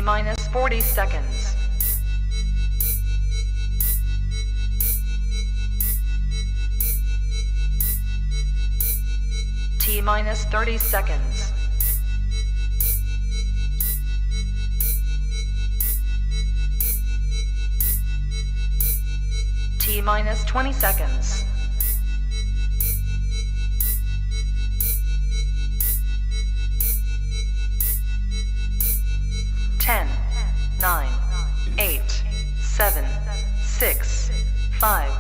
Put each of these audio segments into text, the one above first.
T-minus 40 seconds. T-minus 30 seconds. T-minus 20 seconds. Ten, 9, 8, 7, 6, 5,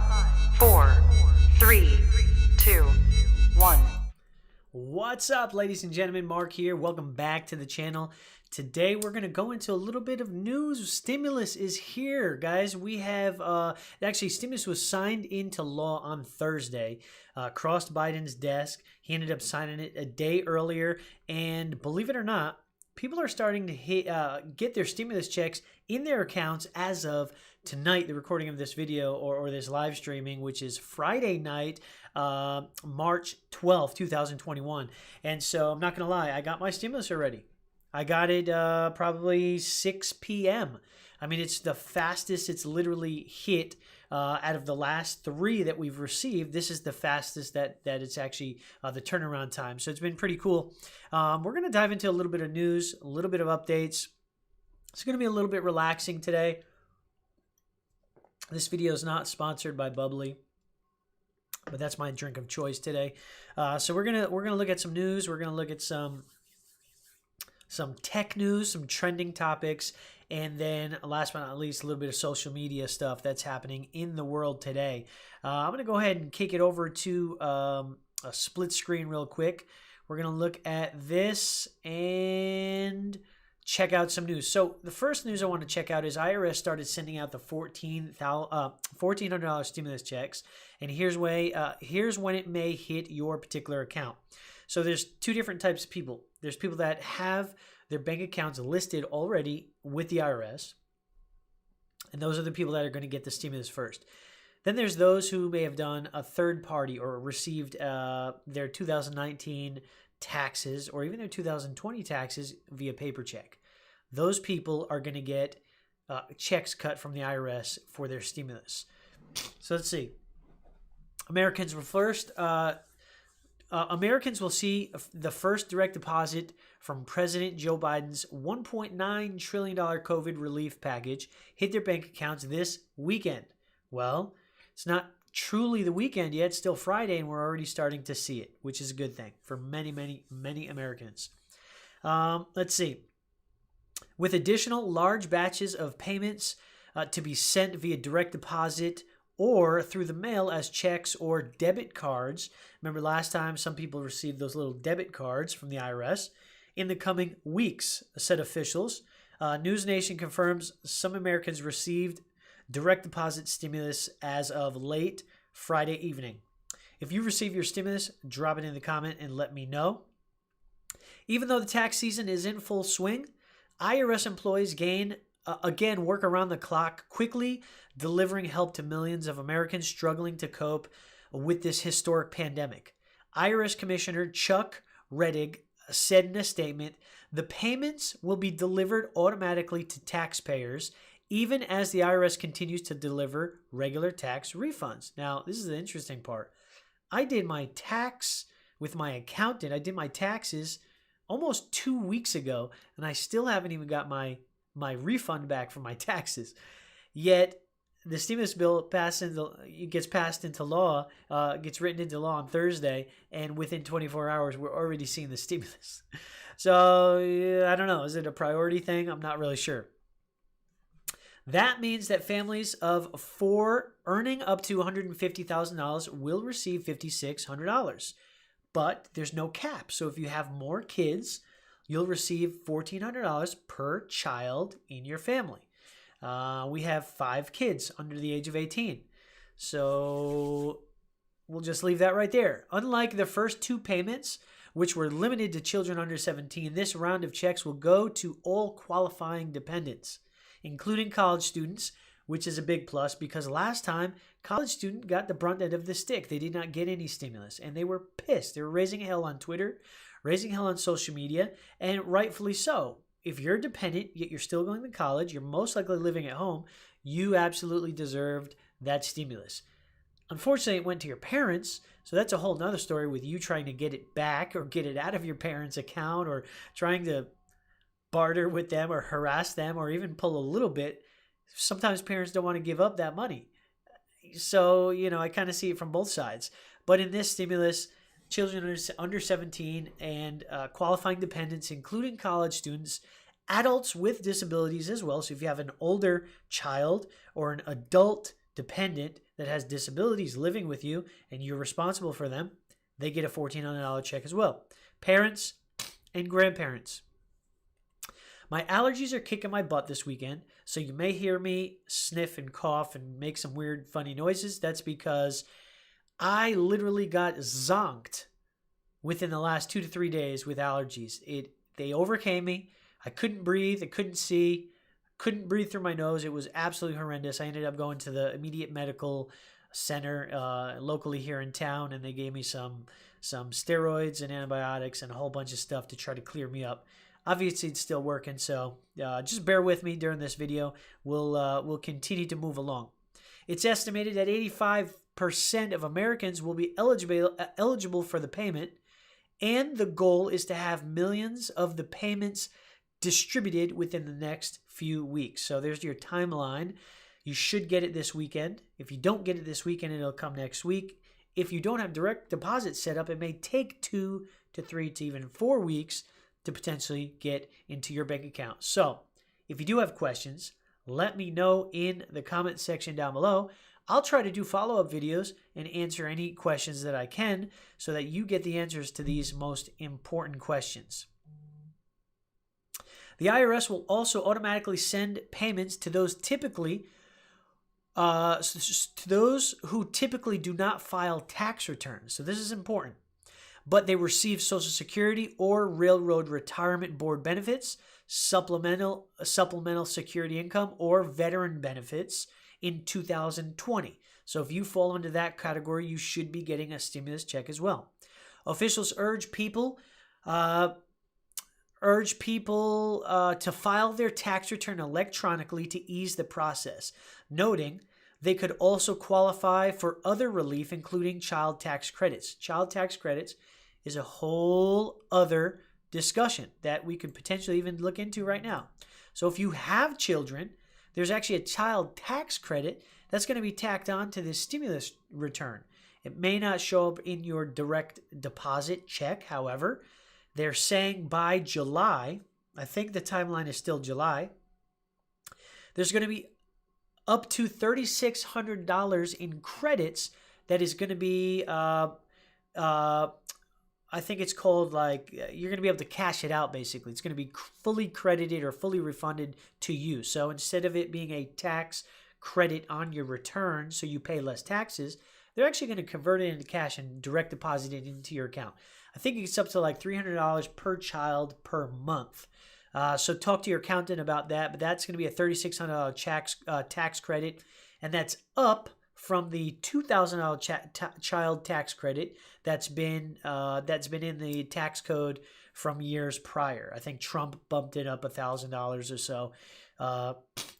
4, 3, 2, 1. What's up, ladies and gentlemen? Mark here. Welcome back to the channel. Today we're going to go into a little bit of news. Stimulus is here, guys. We have actually stimulus was signed into law on Thursday. Crossed Biden's desk. He ended up signing it a day earlier, and believe it or not, people are starting to get their stimulus checks in their accounts as of tonight, the recording of this video or this live streaming, which is Friday night, March 12th, 2021. And so I'm not going to lie, I got my stimulus already. I got it probably 6 p.m. I mean, it's the fastest it's literally hit out of the last 3 that we've received. This is the fastest that it's actually the turnaround time. So it's been pretty cool. We're going to dive into a little bit of news, a little bit of updates. It's going to be a little bit relaxing today. This video is not sponsored by Bubbly, but that's my drink of choice today. So we're gonna look at some news. We're gonna look at some tech news, some trending topics, and then last but not least, a little bit of social media stuff that's happening in the world today. I'm going to go ahead and kick it over to a split screen real quick. We're going to look at this and check out some news. So the first news I want to check out is IRS started sending out the $1,400 stimulus checks, and here's when it may hit your particular account. So there's 2 different types of people. There's people that have their bank accounts listed already with the IRS, and those are the people that are going to get the stimulus first. Then there's those who may have done a third party or received their 2019 taxes or even their 2020 taxes via paper check. Those people are going to get checks cut from the IRS for their stimulus. So let's see. Americans were first. Americans will see the first direct deposit from President Joe Biden's $1.9 trillion COVID relief package hit their bank accounts this weekend. Well, it's not truly the weekend yet. It's still Friday, and we're already starting to see it, which is a good thing for many, many, many Americans. Let's see. With additional large batches of payments to be sent via direct deposit or through the mail as checks or debit cards. Remember last time some people received those little debit cards from the IRS. In the coming weeks, said officials. News Nation confirms some Americans received direct deposit stimulus as of late Friday evening. If you receive your stimulus, drop it in the comment and let me know. Even though the tax season is in full swing, IRS employees again work around the clock, quickly delivering help to millions of Americans struggling to cope with this historic pandemic. IRS Commissioner Chuck Rettig said in a statement, the payments will be delivered automatically to taxpayers, even as the IRS continues to deliver regular tax refunds. Now, this is the interesting part. I did my tax with my accountant. I did my taxes almost 2 weeks ago, and I still haven't even got my refund back from my taxes. Yet the stimulus bill gets passed into law, gets written into law on Thursday, and within 24 hours, we're already seeing the stimulus. So I don't know. Is it a priority thing? I'm not really sure. That means that families of 4 earning up to $150,000 will receive $5,600. But there's no cap. So if you have more kids, you'll receive $1,400 per child in your family. We have 5 kids under the age of 18. So we'll just leave that right there. Unlike the first 2 payments, which were limited to children under 17, this round of checks will go to all qualifying dependents, including college students, which is a big plus because last time college student got the brunt end of the stick. They did not get any stimulus, and they were pissed. They were raising hell on Twitter, raising hell on social media, and rightfully so. if you're dependent, yet you're still going to college, you're most likely living at home, you absolutely deserved that stimulus. Unfortunately, it went to your parents, so that's a whole nother story with you trying to get it back or get it out of your parents' account or trying to barter with them or harass them or even pull a little bit. Sometimes parents don't want to give up that money. So, I kind of see it from both sides. But in this stimulus, children under 17 and qualifying dependents, including college students, adults with disabilities as well. So if you have an older child or an adult dependent that has disabilities living with you and you're responsible for them, they get a $1,400 check as well. Parents and grandparents. My allergies are kicking my butt this weekend, so you may hear me sniff and cough and make some weird, funny noises. That's because I literally got zonked within the last 2 to 3 days with allergies. They overcame me. I couldn't breathe. I couldn't see. Couldn't breathe through my nose. It was absolutely horrendous. I ended up going to the immediate medical center locally here in town, and they gave me some steroids and antibiotics and a whole bunch of stuff to try to clear me up. Obviously, it's still working, so just bear with me during this video. We'll continue to move along. It's estimated that 85% of Americans will be eligible for the payment, and the goal is to have millions of the payments distributed within the next few weeks. So there's your timeline. You should get it this weekend. If you don't get it this weekend, it'll come next week. If you don't have direct deposit set up, it may take 2 to 3 to even 4 weeks to potentially get into your bank account. So if you do have questions, let me know in the comment section down below. I'll try to do follow-up videos and answer any questions that I can so that you get the answers to these most important questions. The IRS will also automatically send payments to those who typically do not file tax returns. So this is important. But they receive Social Security or Railroad Retirement Board benefits, supplemental security income, or veteran benefits in 2020. So if you fall into that category, you should be getting a stimulus check as well. Officials urge people to file their tax return electronically to ease the process, noting they could also qualify for other relief, including child tax credits. Child tax credits is a whole other discussion that we could potentially even look into right now. So if you have children, there's actually a child tax credit that's going to be tacked on to this stimulus return. It may not show up in your direct deposit check. However, they're saying by July, I think the timeline is still July, there's going to be up to $3,600 in credits that is going to be, I think it's called you're going to be able to cash it out basically. It's going to be fully credited or fully refunded to you. So instead of it being a tax credit on your return so you pay less taxes, they're actually going to convert it into cash and direct deposit it into your account. I think it's up to $300 per child per month. So talk to your accountant about that, but that's going to be a $3,600 tax credit, and that's up from the $2,000 child tax credit that's been in the tax code from years prior. I think Trump bumped it up $1,000 or so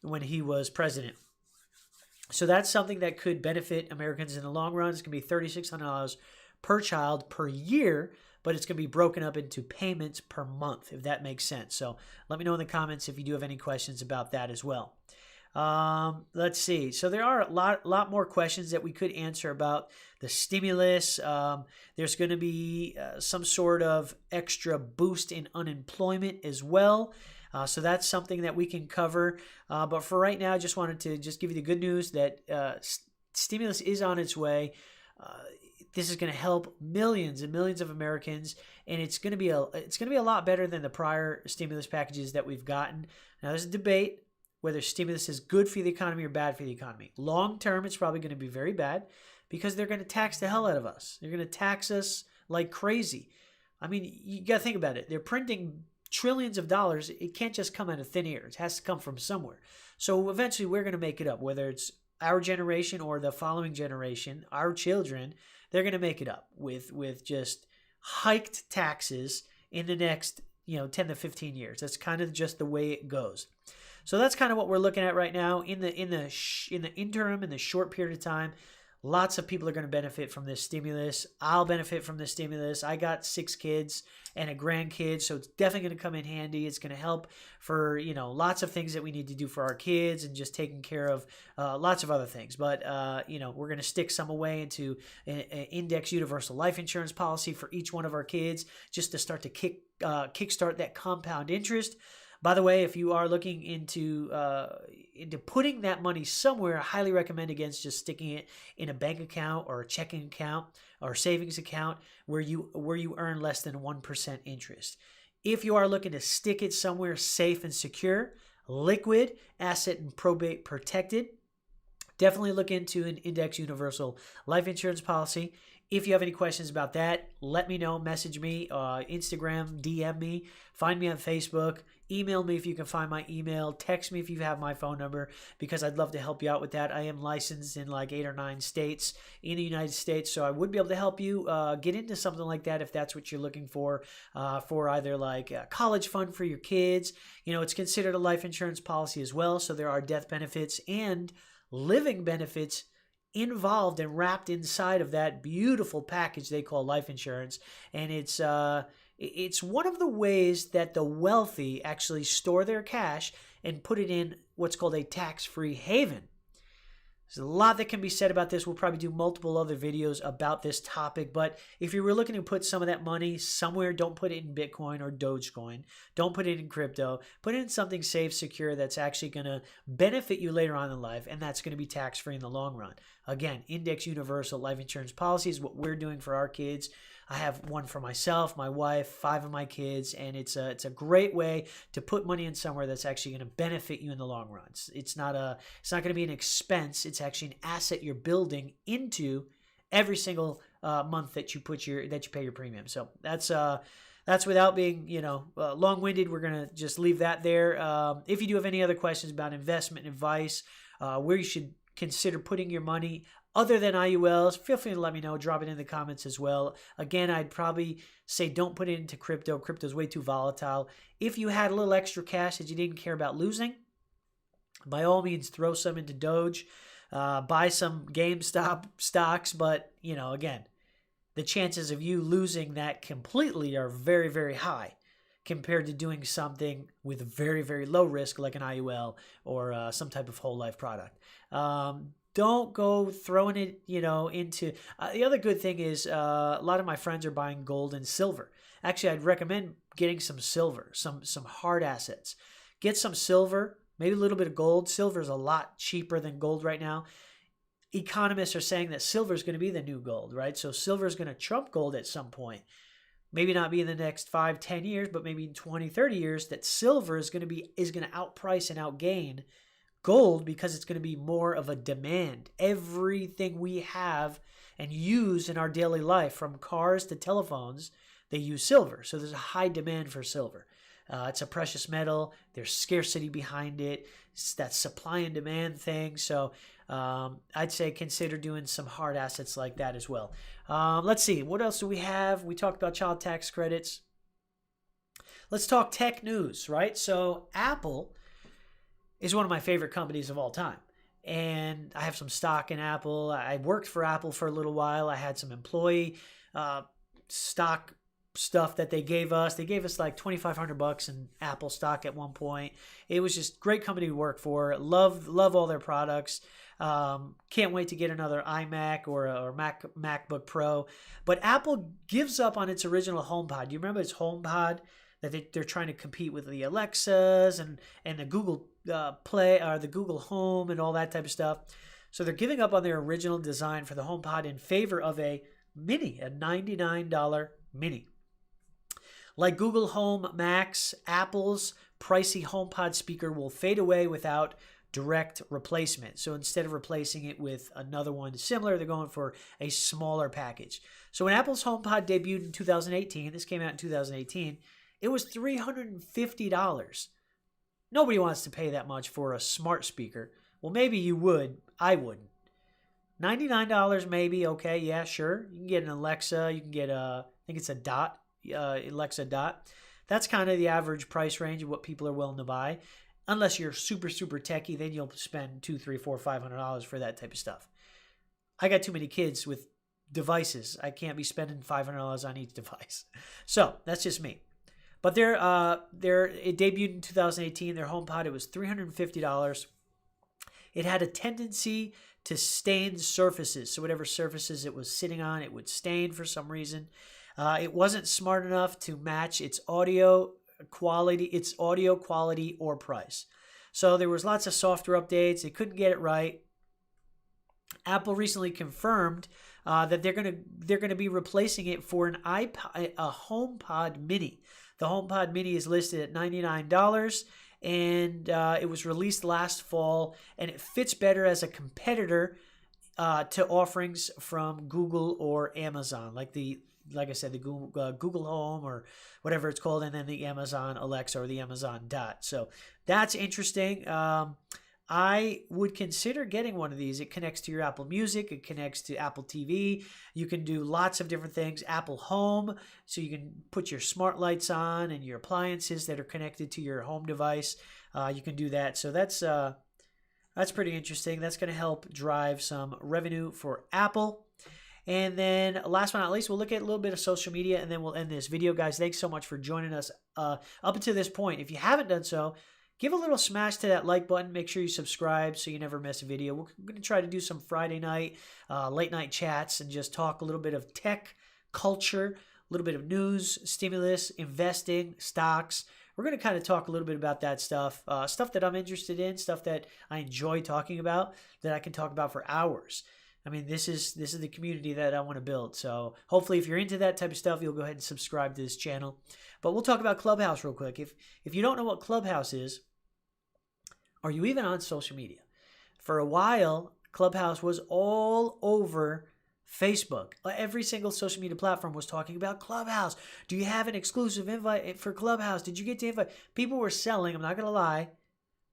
when he was president. So that's something that could benefit Americans in the long run. It's going to be $3,600 per child per year, but it's going to be broken up into payments per month, if that makes sense. So let me know in the comments if you do have any questions about that as well. Let's see. So there are a lot more questions that we could answer about the stimulus. There's going to be some sort of extra boost in unemployment as well. So that's something that we can cover. But for right now, I just wanted to give you the good news that stimulus is on its way. This is going to help millions and millions of Americans, and it's going to be a lot better than the prior stimulus packages that we've gotten. Now, there's a debate whether stimulus is good for the economy or bad for the economy. Long term, it's probably going to be very bad because they're going to tax the hell out of us. They're going to tax us like crazy. I mean, you got to think about it. They're printing trillions of dollars. It can't just come out of thin air. It has to come from somewhere. So eventually, we're going to make it up, whether it's our generation or the following generation, our children. They're going to make it up with just hiked taxes in the next 10 to 15 years. That's kind of just the way it goes. So that's kind of what we're looking at right now. In the interim, in the short period of time, lots of people are going to benefit from this stimulus. I'll benefit from this stimulus. I got 6 kids and a grandkid, so it's definitely going to come in handy. It's going to help for, lots of things that we need to do for our kids and just taking care of lots of other things. But, we're going to stick some away into an index universal life insurance policy for each one of our kids just to start to kickstart that compound interest. By the way, if you are looking into putting that money somewhere, I highly recommend against just sticking it in a bank account or a checking account or savings account where you earn less than 1% interest. If you are looking to stick it somewhere safe and secure, liquid, asset and probate protected, definitely look into an index universal life insurance policy. If you have any questions about that, let me know. Message me, Instagram, DM me, find me on Facebook, email me if you can find my email, text me if you have my phone number, because I'd love to help you out with that. I am licensed in like 8 or 9 states in the United States, so I would be able to help you get into something like that if that's what you're looking for either like a college fund for your kids. It's considered a life insurance policy as well, so there are death benefits and living benefits involved and wrapped inside of that beautiful package they call life insurance. And it's one of the ways that the wealthy actually store their cash and put it in what's called a tax-free haven. There's a lot that can be said about this. We'll probably do multiple other videos about this topic, but if you were looking to put some of that money somewhere, don't put it in Bitcoin or Dogecoin. Don't put it in crypto. Put it in something safe, secure, that's actually going to benefit you later on in life, and that's going to be tax-free in the long run. Again, index universal life insurance policy is what we're doing for our kids. I have one for myself, my wife, 5 of my kids, and it's a great way to put money in somewhere that's actually going to benefit you in the long run. It's not going to be an expense. It's actually an asset you're building into every single month that you pay your premium. So that's without being long-winded. We're gonna just leave that there. If you do have any other questions about investment advice, where you should consider putting your money other than IULs, feel free to let me know. Drop it in the comments as well. Again, I'd probably say don't put it into crypto. Crypto's way too volatile. If you had a little extra cash that you didn't care about losing, by all means, throw some into Doge. Buy some GameStop stocks. But, again, the chances of you losing that completely are very, very high compared to doing something with very, very low risk like an IUL or some type of whole life product. Don't go throwing it, into... the other good thing is a lot of my friends are buying gold and silver. Actually, I'd recommend getting some silver, some hard assets. Get some silver, maybe a little bit of gold. Silver is a lot cheaper than gold right now. Economists are saying that silver is going to be the new gold, right? So silver is going to trump gold at some point. Maybe not be in the next 5-10 years, but maybe in 20-30 years, that silver is going to outprice and outgain gold because it's going to be more of a demand. Everything we have and use in our daily life, from cars to telephones, they use silver. So there's a high demand for silver. It's a precious metal. There's scarcity behind it. It's that supply and demand thing. So I'd say consider doing some hard assets like that as well. Let's see. What else do we have? We talked about child tax credits. Let's talk tech news, right? So Apple is one of my favorite companies of all time. And I have some stock in Apple. I worked for Apple for a little while. I had some employee stock stuff that they gave us. They gave us like $2,500 in Apple stock at one point. It was just great company to work for. Love all their products. Can't wait to get another iMac or MacBook Pro. But Apple gives up on its original HomePod. Do you remember its HomePod? That they're trying to compete with the Alexas and the Google Play or the Google Home and all that type of stuff. So they're giving up on their original design for the HomePod in favor of a Mini, a $99 Mini. Like Google Home Max, Apple's pricey HomePod speaker will fade away without direct replacement. So instead of replacing it with another one similar, they're going for a smaller package. So when Apple's HomePod debuted in 2018, this came out in 2018, it was $350. Nobody wants to pay that much for a smart speaker. Well, maybe you would. I wouldn't. $99 maybe. Okay, yeah, sure. You can get an Alexa. You can get I think it's a Dot, Alexa Dot. That's kind of the average price range of what people are willing to buy. Unless you're super, super techie, then you'll spend $200, $300, $400, $500 for that type of stuff. I got too many kids with devices. I can't be spending $500 on each device. So that's just me. But it debuted in 2018. Their HomePod, it was $350. It had a tendency to stain surfaces. So whatever surfaces it was sitting on, it would stain for some reason. It wasn't smart enough to match its audio quality or price. So there was lots of software updates. They couldn't get it right. Apple recently confirmed that they're gonna be replacing it for a HomePod Mini. The HomePod Mini is listed at $99, and it was released last fall, and it fits better as a competitor to offerings from Google or Amazon, like I said, the Google Home or whatever it's called, and then the Amazon Alexa or the Amazon Dot. So that's interesting. I would consider getting one of these. It connects to your Apple Music. It connects to Apple TV. You can do lots of different things. Apple Home, so you can put your smart lights on and your appliances that are connected to your home device. You can do that. So that's pretty interesting. That's going to help drive some revenue for Apple. And then last but not least, we'll look at a little bit of social media, and then we'll end this video. Guys, thanks so much for joining us up until this point. If you haven't done so, give a little smash to that like button. Make sure you subscribe so you never miss a video. We're going to try to do some Friday night, late night chats and just talk a little bit of tech, culture, a little bit of news, stimulus, investing, stocks. We're going to kind of talk a little bit about that stuff, stuff that I'm interested in, stuff that I enjoy talking about, that I can talk about for hours. I mean, this is the community that I want to build. So hopefully if you're into that type of stuff, you'll go ahead and subscribe to this channel. But we'll talk about Clubhouse real quick. If you don't know what Clubhouse is, or you even on social media, for a while, Clubhouse was all over Facebook. Every single social media platform was talking about Clubhouse. Do you have an exclusive invite for Clubhouse? Did you get the invite? People were selling. I'm not going to lie.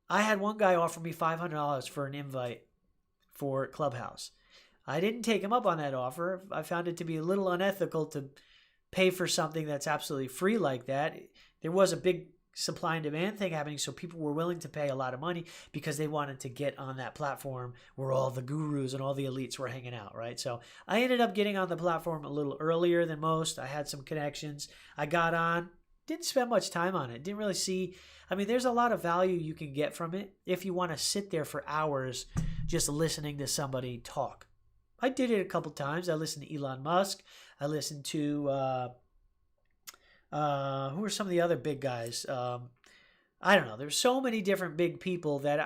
I had one guy offer me $500 for an invite for Clubhouse. I didn't take him up on that offer. I found it to be a little unethical to pay for something that's absolutely free like that. There was a big supply and demand thing happening, so people were willing to pay a lot of money because they wanted to get on that platform where all the gurus and all the elites were hanging out, right? So I ended up getting on the platform a little earlier than most. I had some connections. I got on, didn't spend much time on it. Didn't really see, I mean, there's a lot of value you can get from it if you want to sit there for hours just listening to somebody talk. I did it a couple times. I listened to Elon Musk. I listened to, who are some of the other big guys? I don't know. There's so many different big people that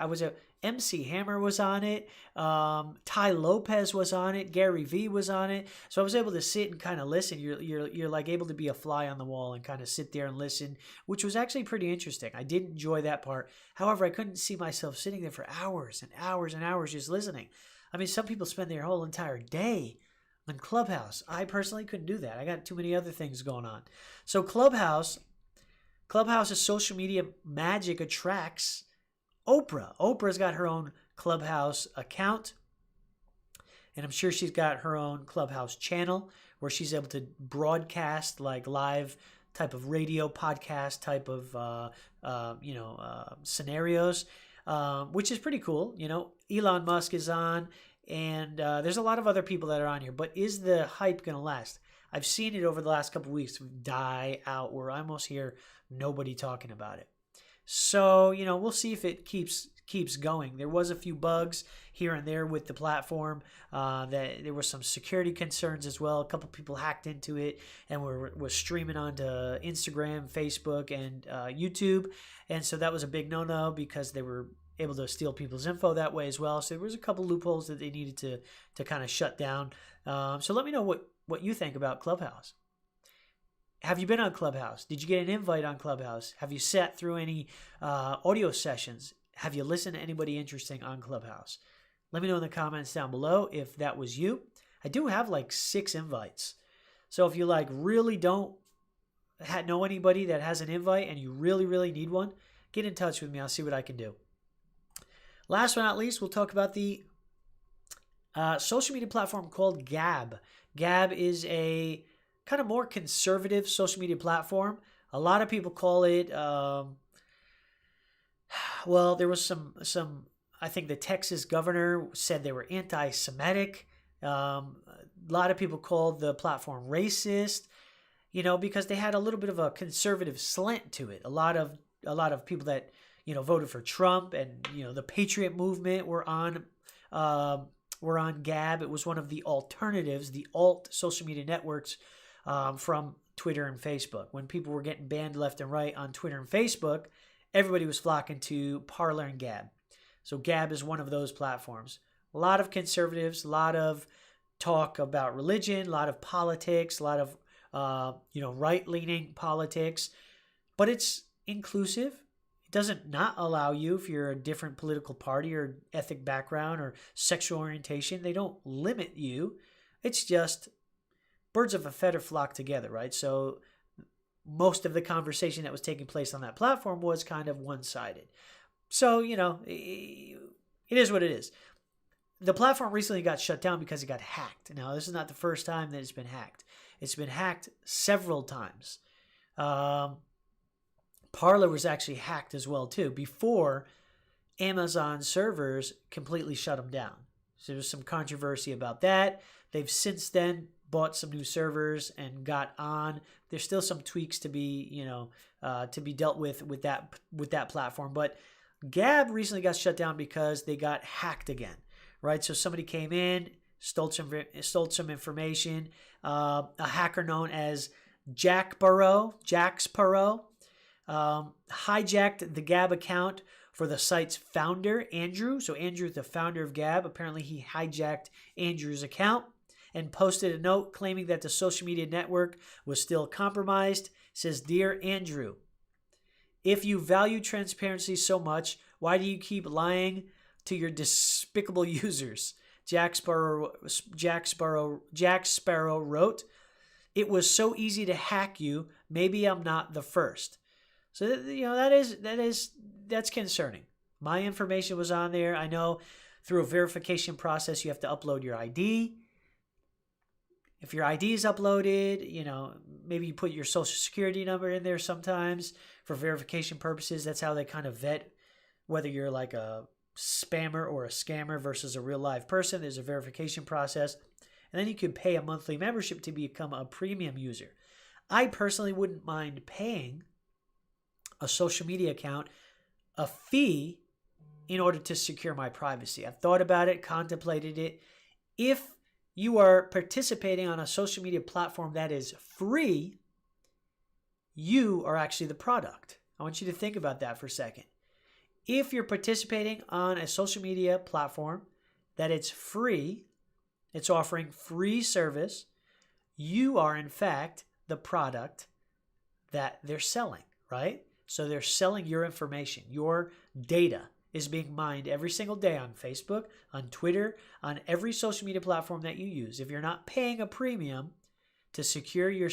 MC Hammer was on it. Ty Lopez was on it. Gary Vee was on it. So I was able to sit and kind of listen. You're like able to be a fly on the wall and kind of sit there and listen, which was actually pretty interesting. I did enjoy that part. However, I couldn't see myself sitting there for hours and hours and hours just listening. I mean, some people spend their whole entire day on Clubhouse. I personally couldn't do that. I got too many other things going on. So Clubhouse's social media magic attracts Oprah. Oprah's got her own Clubhouse account, and I'm sure she's got her own Clubhouse channel where she's able to broadcast like live type of radio podcast type of scenarios, which is pretty cool. You know, Elon Musk is on, and there's a lot of other people that are on here. But is the hype going to last? I've seen it over the last couple of weeks die out where I almost hear nobody talking about it. So, you know, we'll see if it keeps going. There was a few bugs here and there with the platform. That there were some security concerns as well. A couple people hacked into it and were streaming onto Instagram, Facebook, and YouTube. And so that was a big no-no because they were able to steal people's info that way as well. So there was a couple loopholes that they needed to kind of shut down. So let me know what you think about Clubhouse. Have you been on Clubhouse? Did you get an invite on Clubhouse? Have you sat through any audio sessions? Have you listened to anybody interesting on Clubhouse? Let me know in the comments down below if that was you. I do have like 6 invites. So if you like really don't know anybody that has an invite and you really, really need one, get in touch with me. I'll see what I can do. Last but not least, we'll talk about the social media platform called Gab. Gab is a kind of more conservative social media platform. A lot of people call it, well, there was some, I think the Texas governor said they were anti-Semitic. A lot of people called the platform racist, because they had a little bit of a conservative slant to it. A lot of people that, voted for Trump and, the Patriot movement were on Gab. It was one of the alternatives, the alt social media networks from Twitter and Facebook. When people were getting banned left and right on Twitter and Facebook, everybody was flocking to Parler and Gab. So Gab is one of those platforms. A lot of conservatives, a lot of talk about religion, a lot of politics, a lot of right-leaning politics, but it's inclusive. It doesn't not allow you, if you're a different political party or ethnic background or sexual orientation, they don't limit you. It's just birds of a feather flock together, right? So most of the conversation that was taking place on that platform was kind of one-sided. So, it is what it is. The platform recently got shut down because it got hacked. Now, this is not the first time that it's been hacked. It's been hacked several times. Parler was actually hacked as well, too, before Amazon servers completely shut them down. So there was some controversy about that. They've since then bought some new servers and got on. There's still some tweaks to be, to be dealt with that platform. But Gab recently got shut down because they got hacked again, right? So somebody came in, stole some information. A hacker known as 𝗟𝗡𝗖𝗜𝗔𝗟, hijacked the Gab account for the site's founder, Andrew. So Andrew, the founder of Gab, apparently he hijacked Andrew's account and posted a note claiming that the social media network was still compromised. It says, "Dear Andrew, if you value transparency so much, why do you keep lying to your despicable users?" Jack Sparrow wrote, "It was so easy to hack you. Maybe I'm not the first." So that's concerning. My information was on there. I know through a verification process you have to upload your ID. If your ID is uploaded, maybe you put your social security number in there sometimes for verification purposes. That's how they kind of vet whether you're like a spammer or a scammer versus a real live person. There's a verification process. And then you can pay a monthly membership to become a premium user. I personally wouldn't mind paying a social media account a fee in order to secure my privacy. I've thought about it, contemplated it. If you are participating on a social media platform that is free, you are actually the product. I want you to think about that for a second. If you're participating on a social media platform that it's free, it's offering free service, you are in fact the product that they're selling, right? So they're selling your information. Your data is being mined every single day on Facebook, on Twitter, on every social media platform that you use. If you're not paying a premium to secure your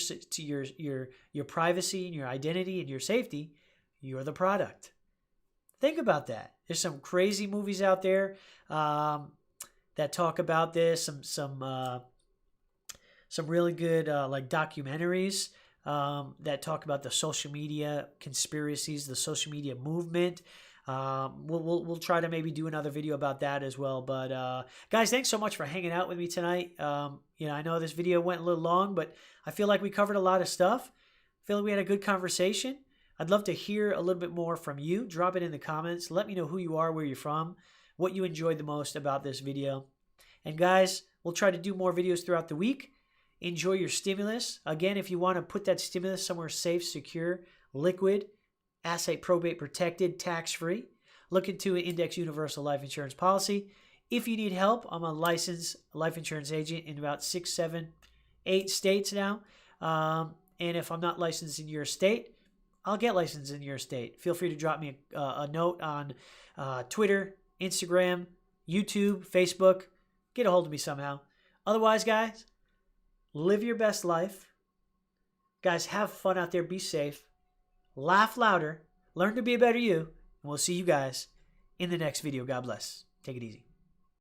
privacy and your identity and your safety, you're the product. Think about that. There's some crazy movies out there that talk about this. Some really good like documentaries that talk about the social media conspiracies, the social media movement. We'll try to maybe do another video about that as well. But guys, thanks so much for hanging out with me tonight. I know this video went a little long, but I feel like we covered a lot of stuff. I feel like we had a good conversation. I'd love to hear a little bit more from you. Drop it in the comments. Let me know who you are, where you're from, what you enjoyed the most about this video. And guys, we'll try to do more videos throughout the week. Enjoy your stimulus. Again, if you want to put that stimulus somewhere safe, secure, liquid, asset probate protected, tax-free, look into an index universal life insurance policy. If you need help, I'm a licensed life insurance agent in about 6, 7, 8 states now. And if I'm not licensed in your state, I'll get licensed in your state. Feel free to drop me a note on Twitter, Instagram, YouTube, Facebook. Get a hold of me somehow. Otherwise, guys, live your best life. Guys, have fun out there. Be safe. Laugh louder. Learn to be a better you. And we'll see you guys in the next video. God bless. Take it easy.